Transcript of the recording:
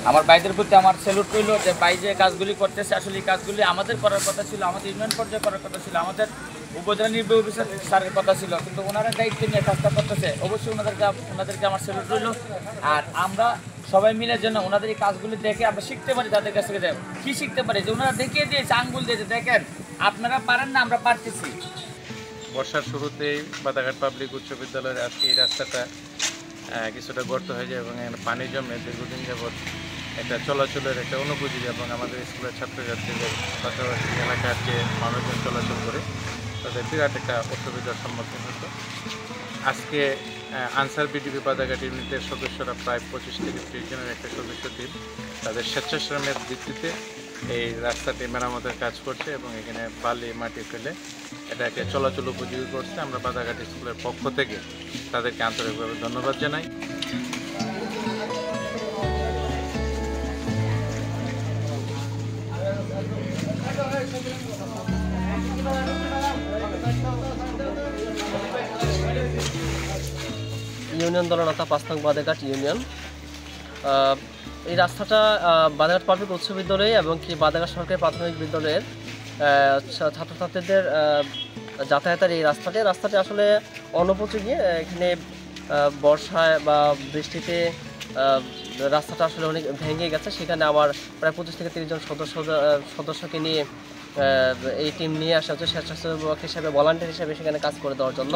আমার ভাইদের প্রতি আমার স্যালুট রইল যে ভাই যে কাজগুলি করতেছে আসলে এই কাজগুলি আমাদের করার কথা ছিল, আমাদের ইউনিয়ন পর্যায়ে করার কথা ছিল, আমাদের উপজেলা নির্বাহী অফিসার স্যারের কথা ছিল, কিন্তু ওনারা দায়িত্ব নিয়ে কাজটা করতেছে। অবশ্যই ওনাদেরকে আমার স্যালুট রইল। আর আমরা সবাই মিলে যেন ওনাদের এই কাজগুলি দেখে আমরা শিখতে পারি, তাদের কাছ থেকে কী শিখতে পারি যে ওনারা দেখিয়ে দিয়েছে, আঙ্গুল দিয়েছে, দেখেন আপনারা পারেন না, আমরা পারতেছি। বর্ষার শুরুতেই বাদাঘাট পাবলিক উচ্চ বিদ্যালয়ের আজকে এই রাস্তাটা কিছুটা গর্ত হয়ে যায় এবং এখানে পানি জমে দীর্ঘদিন যাবৎ একটা চলাচলের একটা অনুপযোগী এবং আমাদের স্কুলের ছাত্রছাত্রীদের পাশাপাশি এলাকার যে মানুষজন চলাচল করে তাদের বিরাট একটা অসুবিধার সম্মুখীন হতো। আজকে আনসার বিডিপি বাদাঘাট ইউনিটের সদস্যরা প্রায় 25 থেকে 30 জনের একটা সদস্য টিম তাদের স্বেচ্ছাশ্রমের ভিত্তিতে এই রাস্তাটি মেরামতের কাজ করছে এবং এখানে বালি মাটি ফেলে এটাকে চলাচল উপযোগী করছে। আমরা বাদাঘাট স্কুলের পক্ষ থেকে তাদেরকে আন্তরিকভাবে ধন্যবাদ জানাই। ইউনিয়ন দলনেতা 5 নং বাদাঘাট ইউনিয়ন। এই রাস্তাটা বাদাঘাট পাবলিক উচ্চ বিদ্যালয় এবং কি বাদাঘাট সরকারি প্রাথমিক বিদ্যালয়ের ছাত্রছাত্রীদের যাতায়াতের এই রাস্তাটি আসলে অনুপযোগী। এখানে বর্ষায় বা বৃষ্টিতে রাস্তাটা আসলে অনেক ভেঙে গেছে। সেখানে আমার প্রায় 25 থেকে 30 জন সদস্যকে নিয়ে এই টিম নিয়ে আসা হচ্ছে স্বেচ্ছাসেবক হিসেবে, ভলান্টিয়ার হিসেবে সেখানে কাজ করে দেওয়ার জন্য।